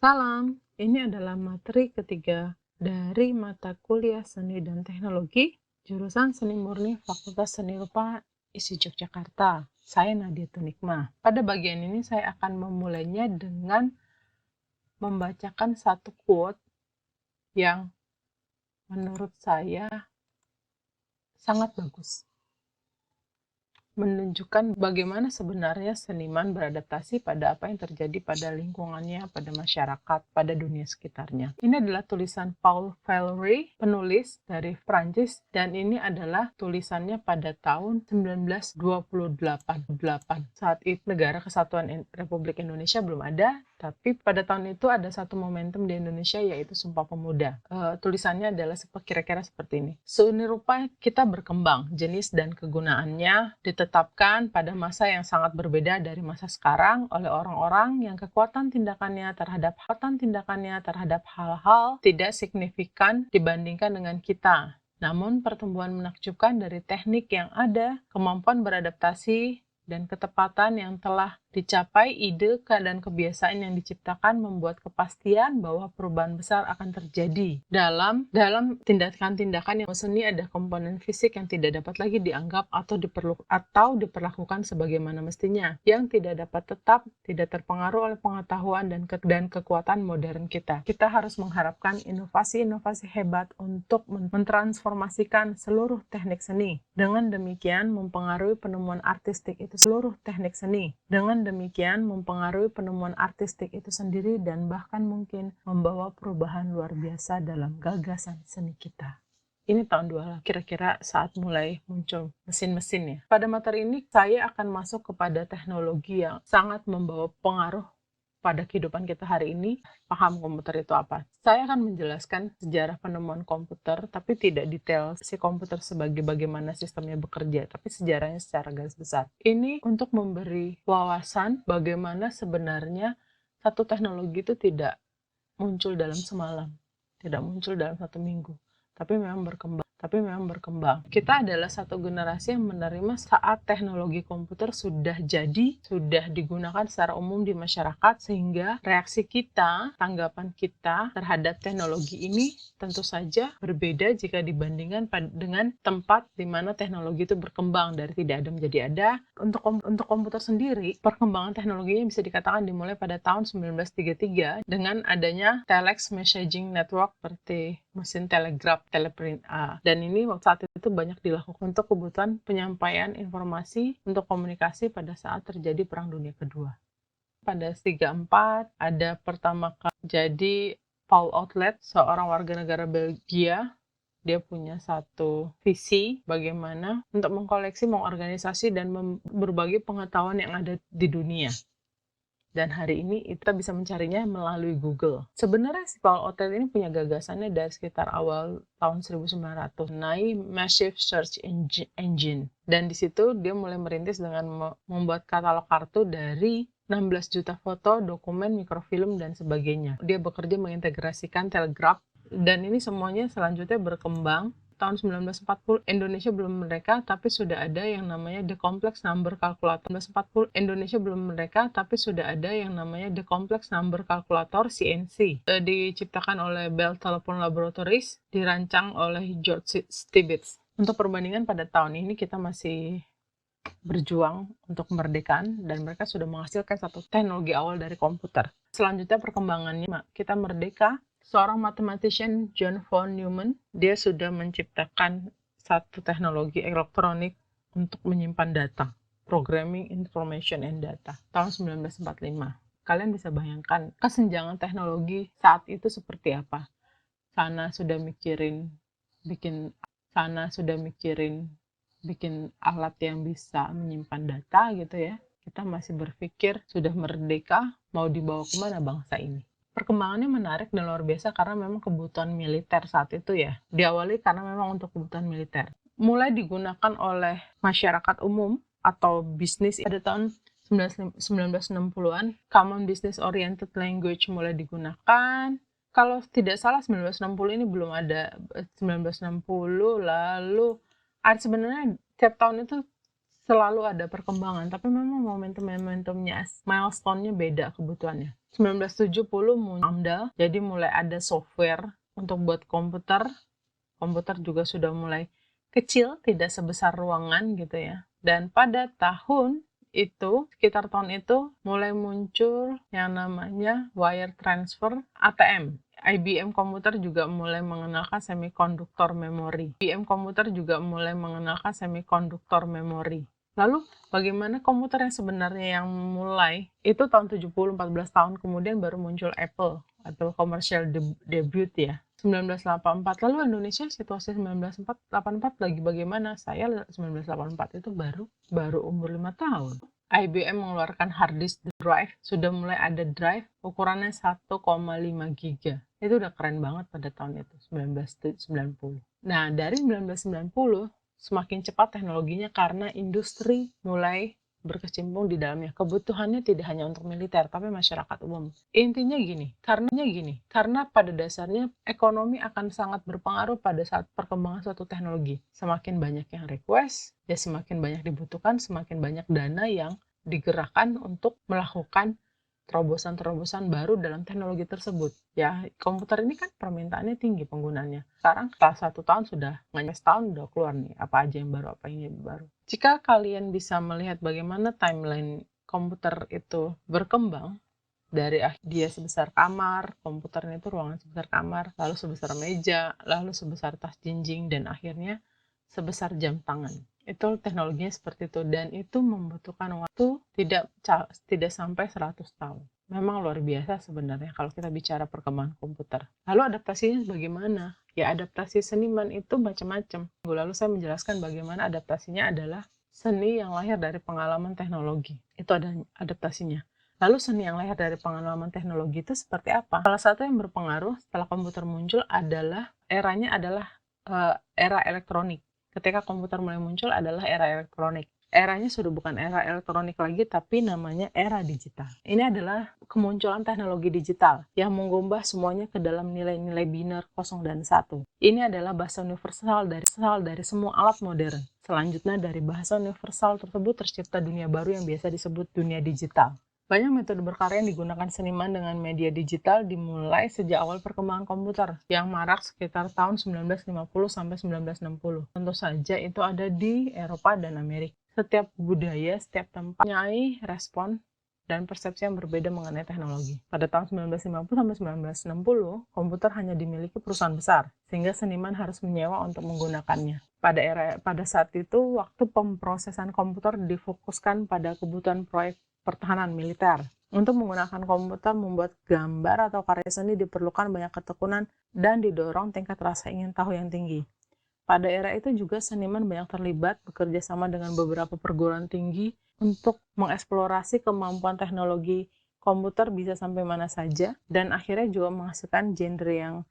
Salam, ini adalah materi ketiga dari mata kuliah Seni dan Teknologi, jurusan Seni Murni Fakultas Seni Rupa ISI Yogyakarta. Saya Nadia Tunikma. Pada bagian ini saya akan memulainya dengan membacakan satu quote yang menurut saya sangat bagus. Menunjukkan bagaimana sebenarnya seniman beradaptasi pada apa yang terjadi pada lingkungannya, pada masyarakat, pada dunia sekitarnya. Ini adalah tulisan Paul Valéry, penulis dari Prancis, dan ini adalah tulisannya pada tahun 1928. Saat itu Negara Kesatuan Republik Indonesia belum ada, tapi pada tahun itu ada satu momentum di Indonesia yaitu Sumpah Pemuda. Tulisannya adalah kira-kira seperti ini. Seuni rupa kita berkembang, jenis dan kegunaannya ditetapkan pada masa yang sangat berbeda dari masa sekarang oleh orang-orang yang kekuatan tindakannya terhadap hal-hal tidak signifikan dibandingkan dengan kita. Namun pertumbuhan menakjubkan dari teknik yang ada, kemampuan beradaptasi, dan ketepatan yang telah dicapai, ide dan kebiasaan yang diciptakan membuat kepastian bahwa perubahan besar akan terjadi. Dalam tindakan-tindakan yang seni ada komponen fisik yang tidak dapat lagi dianggap atau diperlakukan sebagaimana mestinya, yang tidak dapat tidak terpengaruh oleh pengetahuan dan kekuatan modern kita. Kita harus mengharapkan inovasi-inovasi hebat untuk mentransformasikan seluruh teknik seni. Dengan demikian mempengaruhi penemuan artistik itu seluruh teknik seni. Dengan demikian mempengaruhi penemuan artistik itu sendiri dan bahkan mungkin membawa perubahan luar biasa dalam gagasan seni kita. Ini tahun 2000, kira-kira saat mulai muncul mesin-mesin ya. Pada materi ini saya akan masuk kepada teknologi yang sangat membawa pengaruh pada kehidupan kita hari ini. Paham komputer itu apa? Saya akan menjelaskan sejarah penemuan komputer, tapi tidak detail si komputer sebagai bagaimana sistemnya bekerja, tapi sejarahnya secara garis besar. Ini untuk memberi wawasan bagaimana sebenarnya satu teknologi itu tidak muncul dalam semalam, tidak muncul dalam satu minggu, tapi memang berkembang. Kita adalah satu generasi yang menerima saat teknologi komputer sudah digunakan secara umum di masyarakat, sehingga reaksi kita, tanggapan kita terhadap teknologi ini tentu saja berbeda jika dibandingkan dengan tempat di mana teknologi itu berkembang dari tidak ada menjadi ada. Untuk komputer sendiri, perkembangan teknologinya bisa dikatakan dimulai pada tahun 1933 dengan adanya telex messaging network seperti mesin telegraf, teleprint dan ini saat itu banyak dilakukan untuk kebutuhan penyampaian informasi untuk komunikasi pada saat terjadi Perang Dunia Kedua. Pada 1934 ada pertama kali jadi Paul Outlet, seorang warga negara Belgia. Dia punya satu visi bagaimana untuk mengkoleksi, mengorganisasi, dan berbagi pengetahuan yang ada di dunia. Dan hari ini kita bisa mencarinya melalui Google. Sebenarnya si Paul Outlet ini punya gagasannya dari sekitar awal tahun 1900 mengenai Massive Search Engine. Dan di situ dia mulai merintis dengan membuat katalog kartu dari 16 juta foto, dokumen, mikrofilm, dan sebagainya. Dia bekerja mengintegrasikan telegraf, dan ini semuanya selanjutnya berkembang. Tahun 1940 Indonesia belum merdeka, tapi sudah ada yang namanya The Complex Number Calculator. 1940 Indonesia belum merdeka, tapi sudah ada yang namanya The Complex Number Calculator CNC. Diciptakan oleh Bell Telephone Laboratories, dirancang oleh George Stibitz. Untuk perbandingan pada tahun ini kita masih berjuang untuk kemerdekaan dan mereka sudah menghasilkan satu teknologi awal dari komputer. Selanjutnya perkembangannya kita merdeka. Seorang mathematician John von Neumann, dia sudah menciptakan satu teknologi elektronik untuk menyimpan data, Programming Information and Data, tahun 1945. Kalian bisa bayangkan kesenjangan teknologi saat itu seperti apa. Sana sudah mikirin bikin alat yang bisa menyimpan data gitu ya. Kita masih berpikir sudah merdeka, mau dibawa kemana bangsa ini. Perkembangannya menarik dan luar biasa karena memang kebutuhan militer saat itu ya. Diawali karena memang untuk kebutuhan militer. Mulai digunakan oleh masyarakat umum atau bisnis pada tahun 1960-an. Common Business Oriented Language mulai digunakan. Kalau tidak salah 1960 ini belum ada. 1960 lalu sebenarnya tiap tahun itu selalu ada perkembangan, tapi memang momentum-momentumnya, milestone-nya beda kebutuhannya. 1970 muncul AMDA, jadi mulai ada software untuk buat komputer. Komputer juga sudah mulai kecil, tidak sebesar ruangan gitu ya. Dan pada tahun itu, sekitar tahun itu, mulai muncul yang namanya wire transfer ATM. IBM komputer juga mulai mengenalkan semikonduktor memori. IBM komputer juga mulai mengenalkan semikonduktor memori. Lalu bagaimana komputer yang sebenarnya yang mulai itu tahun 70, 14 tahun kemudian baru muncul Apple atau commercial debut ya. 1984. Lalu Indonesia situasi 1984 lagi bagaimana? Saya 1984 itu baru umur 5 tahun. IBM mengeluarkan hard disk drive, sudah mulai ada drive ukurannya 1,5 giga. Itu udah keren banget pada tahun itu, 1990. Nah, dari 1990 semakin cepat teknologinya karena industri mulai berkecimpung di dalamnya. Kebutuhannya tidak hanya untuk militer, tapi masyarakat umum. Intinya gini, karena pada dasarnya ekonomi akan sangat berpengaruh pada saat perkembangan suatu teknologi. Semakin banyak yang request, ya semakin banyak dibutuhkan, semakin banyak dana yang digerakkan untuk melakukan terobosan-terobosan baru dalam teknologi tersebut. Ya, komputer ini kan permintaannya tinggi penggunanya. Sekarang setelah 1 tahun sudah, nggak nyampe setahun udah keluar nih, apa aja yang baru, apa ini baru. Jika kalian bisa melihat bagaimana timeline komputer itu berkembang, dari dia sebesar kamar, komputernya itu ruangan sebesar kamar, lalu sebesar meja, lalu sebesar tas jinjing, dan akhirnya sebesar jam tangan. Itu teknologinya seperti itu, dan itu membutuhkan waktu tidak sampai 100 tahun. Memang luar biasa sebenarnya kalau kita bicara perkembangan komputer. Lalu adaptasinya bagaimana? Ya, adaptasi seniman itu macam-macam. Lalu saya menjelaskan bagaimana adaptasinya adalah seni yang lahir dari pengalaman teknologi. Itu ada adaptasinya. Lalu seni yang lahir dari pengalaman teknologi itu seperti apa? Salah satu yang berpengaruh setelah komputer muncul adalah era elektronik. Ketika komputer mulai muncul adalah era elektronik. Eranya sudah bukan era elektronik lagi, tapi namanya era digital. Ini adalah kemunculan teknologi digital yang menggubah semuanya ke dalam nilai-nilai biner 0 dan 1. Ini adalah bahasa universal dari semua alat modern. Selanjutnya dari bahasa universal tersebut tercipta dunia baru yang biasa disebut dunia digital. Banyak metode berkarya yang digunakan seniman dengan media digital dimulai sejak awal perkembangan komputer yang marak sekitar tahun 1950 sampai 1960. Tentu saja itu ada di Eropa dan Amerika. Setiap budaya, setiap tempat mempunyai respon dan persepsi yang berbeda mengenai teknologi. Pada tahun 1950 sampai 1960, komputer hanya dimiliki perusahaan besar, sehingga seniman harus menyewa untuk menggunakannya. Pada saat itu, waktu pemrosesan komputer difokuskan pada kebutuhan proyek pertahanan militer. Untuk menggunakan komputer membuat gambar atau karya seni diperlukan banyak ketekunan dan didorong tingkat rasa ingin tahu yang tinggi. Pada era itu juga seniman banyak terlibat bekerja sama dengan beberapa perguruan tinggi untuk mengeksplorasi kemampuan teknologi komputer bisa sampai mana saja, dan akhirnya juga menghasilkan genre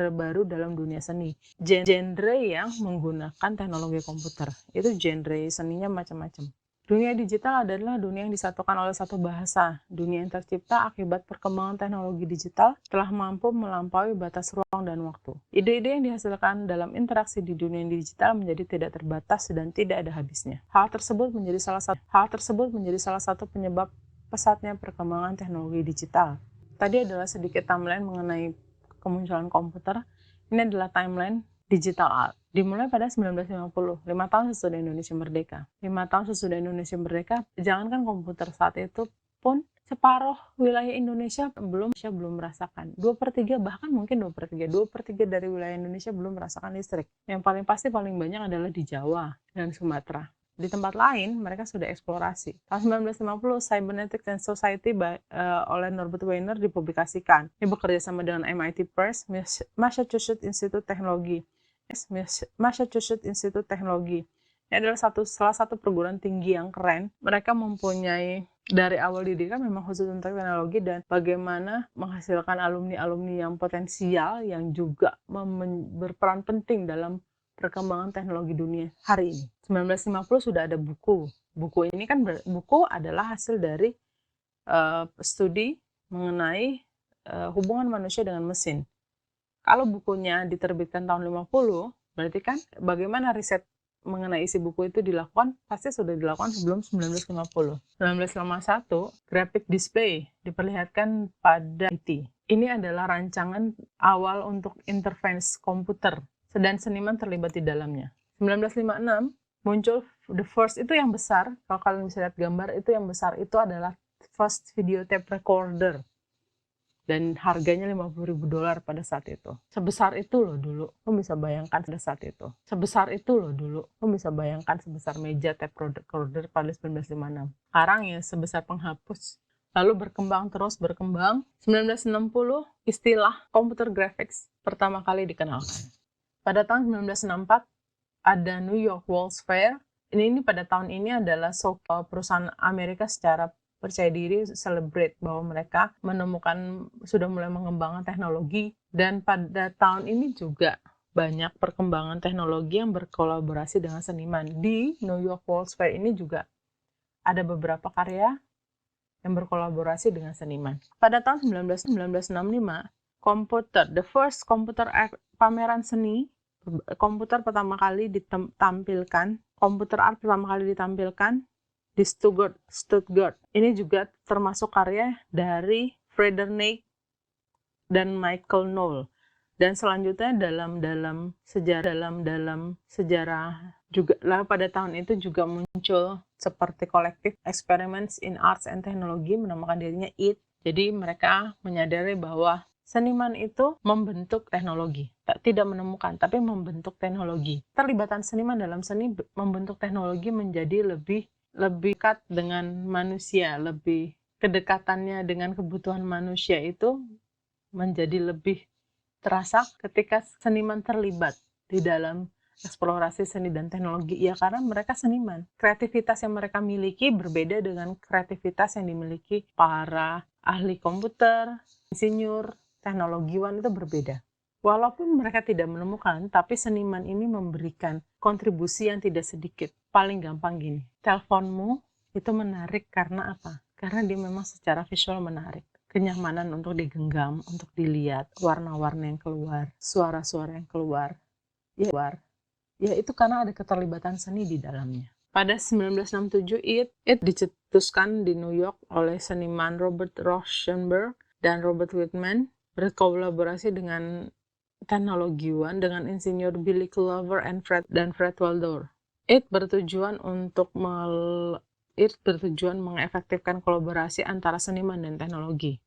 baru dalam dunia seni. Genre yang menggunakan teknologi komputer. Itu genre seninya macam-macam. Dunia digital adalah dunia yang disatukan oleh satu bahasa. Dunia yang tercipta akibat perkembangan teknologi digital telah mampu melampaui batas ruang dan waktu. Ide-ide yang dihasilkan dalam interaksi di dunia digital menjadi tidak terbatas dan tidak ada habisnya. Hal tersebut menjadi salah satu penyebab pesatnya perkembangan teknologi digital. Tadi adalah sedikit timeline mengenai kemunculan komputer. Ini adalah timeline digital art. Dimulai pada 1950, 5 tahun sesudah Indonesia merdeka. 5 tahun sesudah Indonesia merdeka, jangankan komputer saat itu pun separuh wilayah Indonesia belum merasakan. 2/3, bahkan mungkin 2/3. 2/3 dari wilayah Indonesia belum merasakan listrik. Yang paling pasti paling banyak adalah di Jawa dan Sumatera. Di tempat lain, mereka sudah eksplorasi. Tahun 1950, Cybernetics and Society oleh Norbert Wiener dipublikasikan. Ini bekerja sama dengan MIT Press, Massachusetts Institute Technology. Ini adalah salah satu perguruan tinggi yang keren. Mereka mempunyai dari awal didikan memang khusus untuk teknologi dan bagaimana menghasilkan alumni-alumni yang potensial yang juga berperan penting dalam perkembangan teknologi dunia hari ini. 1950 sudah ada buku. Buku ini kan buku adalah hasil dari studi mengenai hubungan manusia dengan mesin. Kalau bukunya diterbitkan tahun 50, berarti kan bagaimana riset mengenai isi buku itu dilakukan, pasti sudah dilakukan sebelum 1950. 1951, graphic display diperlihatkan pada IT. Ini adalah rancangan awal untuk interface komputer, dan seniman terlibat di dalamnya. 1956, muncul the first, itu yang besar, kalau kalian bisa lihat gambar, itu yang besar, itu adalah first video tape recorder. Dan harganya $50.000 pada saat itu. Sebesar itu loh dulu, lo bisa bayangkan pada saat itu. Sebesar itu loh dulu, lo bisa bayangkan sebesar meja tape recorder pada 1956. Sekarang ya sebesar penghapus. Lalu berkembang terus berkembang. 1960 istilah computer graphics pertama kali dikenalkan. Pada tahun 1964 ada New York World's Fair. Ini pada tahun ini adalah perusahaan Amerika secara percaya diri celebrate bahwa mereka menemukan, sudah mulai mengembangkan teknologi, dan pada tahun ini juga banyak perkembangan teknologi yang berkolaborasi dengan seniman. Di New York World's Fair ini juga ada beberapa karya yang berkolaborasi dengan seniman. Pada tahun 1965, the first computer pameran seni, komputer pertama kali ditampilkan, komputer art pertama kali ditampilkan di Stuttgart. Ini juga termasuk karya dari Friedrich dan Michael Knoll. Dan selanjutnya dalam sejarah juga lah, pada tahun itu juga muncul seperti kolektif Experiments in Arts and Technology, menamakan dirinya IT. Jadi mereka menyadari bahwa seniman itu membentuk teknologi, tidak menemukan, tapi membentuk teknologi. Terlibatan seniman dalam seni membentuk teknologi menjadi lebih dekat dengan manusia, lebih kedekatannya dengan kebutuhan manusia itu menjadi lebih terasa ketika seniman terlibat di dalam eksplorasi seni dan teknologi. Ya karena mereka seniman. Kreativitas yang mereka miliki berbeda dengan kreativitas yang dimiliki para ahli komputer, insinyur, teknologiwan, itu berbeda. Walaupun mereka tidak menemukan, tapi seniman ini memberikan kontribusi yang tidak sedikit. Paling gampang gini, teleponmu itu menarik karena apa? Karena dia memang secara visual menarik. Kenyamanan untuk digenggam, untuk dilihat, warna-warna yang keluar, suara-suara yang keluar. Ya itu karena ada keterlibatan seni di dalamnya. Pada 1967, IT dicetuskan di New York oleh seniman Robert Rauschenberg dan Robert Whitman, berkolaborasi dengan teknologiwan dengan insinyur Billy Culver dan Fred Waldor. IT bertujuan mengefektifkan kolaborasi antara seniman dan teknologi.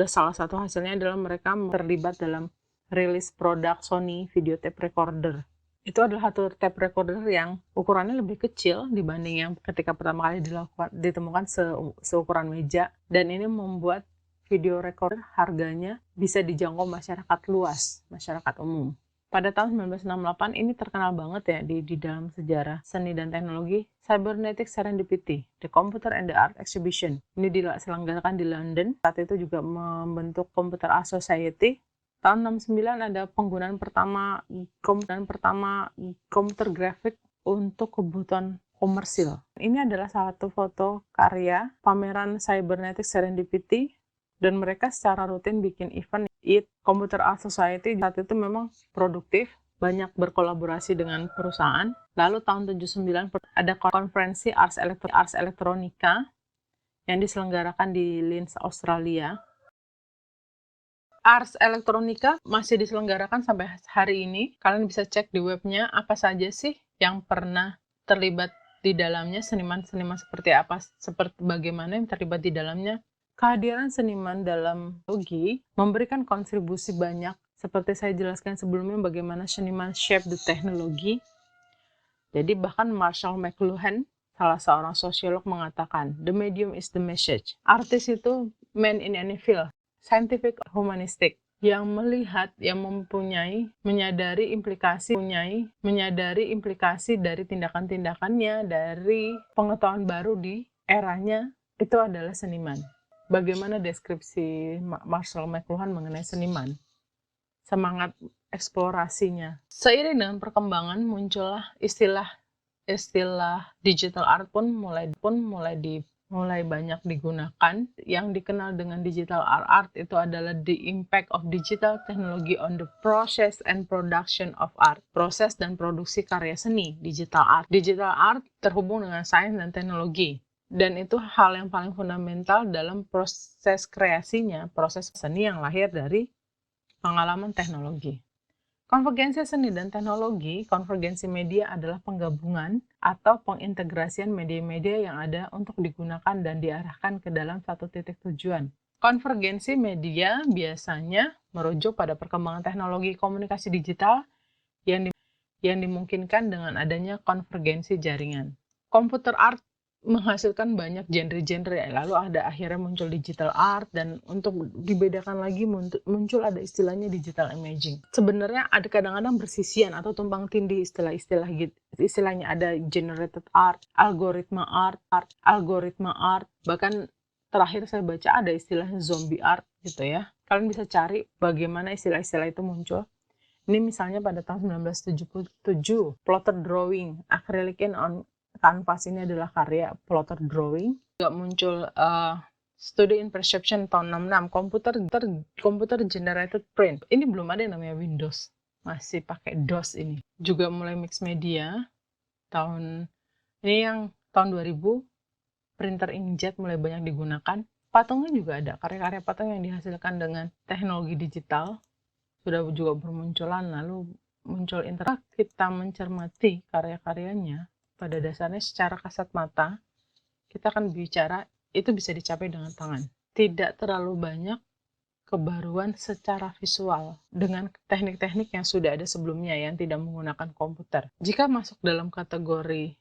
Salah satu hasilnya adalah mereka terlibat dalam rilis produk Sony video tape recorder. Itu adalah satu tape recorder yang ukurannya lebih kecil dibanding yang ketika pertama kali ditemukan seukuran meja, dan ini membuat video recorder harganya bisa dijangkau masyarakat luas, masyarakat umum. Pada tahun 1968 ini terkenal banget ya di dalam sejarah seni dan teknologi, Cybernetic Serendipity, The Computer and the Art Exhibition. Ini diselenggarakan di London. Saat itu juga membentuk Computer Art Society. Tahun 69 ada penggunaan pertama komputer grafik untuk kebutuhan komersil. Ini adalah salah satu foto karya pameran Cybernetic Serendipity, dan mereka secara rutin bikin event. Computer Art Society saat itu memang produktif, banyak berkolaborasi dengan perusahaan. Lalu tahun 79 ada konferensi Ars Electronica yang diselenggarakan di Linz, Australia. Ars Electronica masih diselenggarakan sampai hari ini. Kalian bisa cek di webnya apa saja sih yang pernah terlibat di dalamnya, seniman-seniman seperti apa, seperti bagaimana yang terlibat di dalamnya. Kehadiran seniman dalam teknologi memberikan kontribusi banyak. Seperti saya jelaskan sebelumnya bagaimana seniman shape the technology. Jadi bahkan Marshall McLuhan, salah seorang sosiolog, mengatakan, the medium is the message. Artis itu man in any field, scientific, humanistic, yang melihat, yang menyadari implikasi dari tindakan-tindakannya, dari pengetahuan baru di eranya, itu adalah seniman. Bagaimana deskripsi Marshall McLuhan mengenai seniman? Semangat eksplorasinya. Seiring dengan perkembangan muncullah istilah digital art pun mulai mulai banyak digunakan. Yang dikenal dengan digital art itu adalah the impact of digital technology on the process and production of art. Proses dan produksi karya seni, digital art. Digital art terhubung dengan sains dan teknologi. Dan itu hal yang paling fundamental dalam proses kreasinya, proses seni yang lahir dari pengalaman teknologi. Konvergensi seni dan teknologi, konvergensi media adalah penggabungan atau pengintegrasian media-media yang ada untuk digunakan dan diarahkan ke dalam satu titik tujuan. Konvergensi media biasanya merujuk pada perkembangan teknologi komunikasi digital yang dimungkinkan dengan adanya konvergensi jaringan. Komputer art menghasilkan banyak genre-genre, lalu akhirnya muncul digital art, dan untuk dibedakan lagi muncul ada istilahnya digital imaging. Sebenarnya ada kadang-kadang bersisian atau tumpang tindih istilah-istilah gitu. Istilahnya ada generated art, algoritma art, bahkan terakhir saya baca ada istilahnya zombie art gitu ya. Kalian bisa cari bagaimana istilah-istilah itu muncul. Ini misalnya pada tahun 1977, plotter drawing, acrylic ink on canvas ini adalah karya plotter drawing. Juga muncul Study in Perception tahun 66, computer generated print. Ini belum ada yang namanya Windows, masih pakai DOS ini. Juga mulai mix media, ini yang tahun 2000, printer inkjet mulai banyak digunakan. Patungnya juga ada, karya-karya patung yang dihasilkan dengan teknologi digital sudah juga bermunculan, lalu muncul internet. Kita mencermati karya-karyanya, pada dasarnya secara kasat mata, kita akan bicara itu bisa dicapai dengan tangan. Tidak terlalu banyak kebaruan secara visual dengan teknik-teknik yang sudah ada sebelumnya yang tidak menggunakan komputer. Jika masuk dalam kategori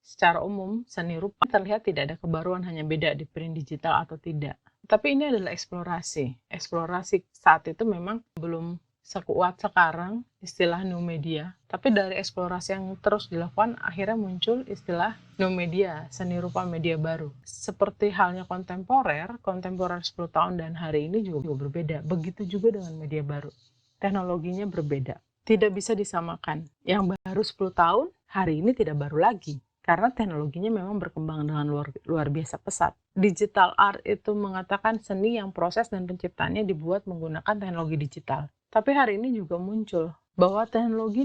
secara umum, seni rupa terlihat tidak ada kebaruan, hanya beda di print digital atau tidak. Tapi ini adalah eksplorasi. Eksplorasi saat itu memang belum sekuat sekarang istilah new media. Tapi dari eksplorasi yang terus dilakukan, akhirnya muncul istilah new media, seni rupa media baru. Seperti halnya kontemporer 10 tahun dan hari ini juga berbeda. Begitu juga dengan media baru. Teknologinya berbeda. Tidak bisa disamakan. Yang baru 10 tahun, hari ini tidak baru lagi. Karena teknologinya memang berkembang dengan luar biasa pesat. Digital art itu mengatakan seni yang proses dan penciptaannya dibuat menggunakan teknologi digital. Tapi hari ini juga muncul bahwa teknologi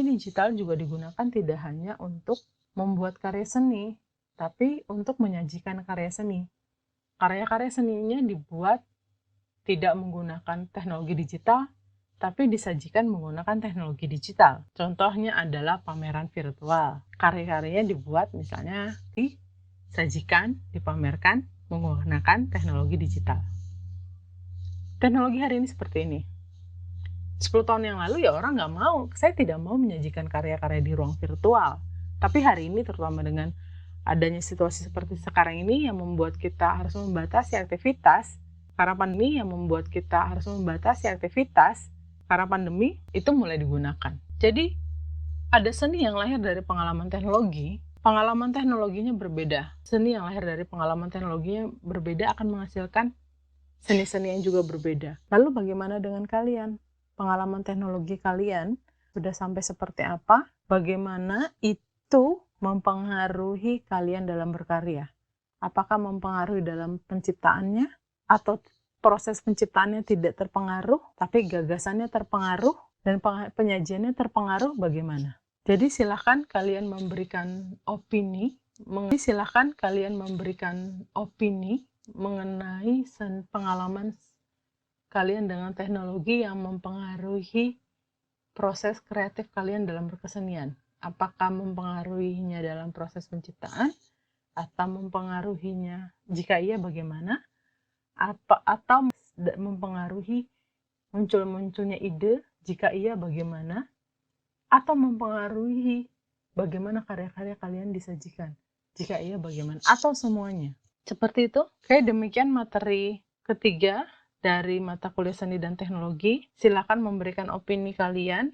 digital juga digunakan tidak hanya untuk membuat karya seni, tapi untuk menyajikan karya seni. Karya-karya seninya dibuat tidak menggunakan teknologi digital, tapi disajikan menggunakan teknologi digital. Contohnya adalah pameran virtual. Karya-karyanya dibuat misalnya disajikan, dipamerkan menggunakan teknologi digital. Teknologi hari ini seperti ini. 10 tahun yang lalu ya orang nggak mau, saya tidak mau menyajikan karya-karya di ruang virtual. Tapi hari ini terutama dengan adanya situasi seperti sekarang ini yang membuat kita harus membatasi aktivitas, karena pandemi itu mulai digunakan. Jadi ada seni yang lahir dari pengalaman teknologi, pengalaman teknologinya berbeda. Seni yang lahir dari pengalaman teknologinya berbeda akan menghasilkan seni-seni yang juga berbeda. Lalu bagaimana dengan kalian? Pengalaman teknologi kalian sudah sampai seperti apa? Bagaimana itu mempengaruhi kalian dalam berkarya? Apakah mempengaruhi dalam penciptaannya? Atau proses penciptaannya tidak terpengaruh, tapi gagasannya terpengaruh dan penyajiannya terpengaruh, bagaimana? Jadi silahkan kalian memberikan opini mengenai pengalaman kalian dengan teknologi yang mempengaruhi proses kreatif kalian dalam berkesenian. Apakah mempengaruhinya dalam proses penciptaan atau mempengaruhinya? Jika iya, bagaimana? Atau mempengaruhi munculnya ide? Jika iya, bagaimana? Atau mempengaruhi bagaimana karya-karya kalian disajikan? Jika iya, bagaimana? Atau semuanya? Seperti itu. Oke, demikian materi ketiga dari mata kuliah seni dan teknologi. Silakan memberikan opini kalian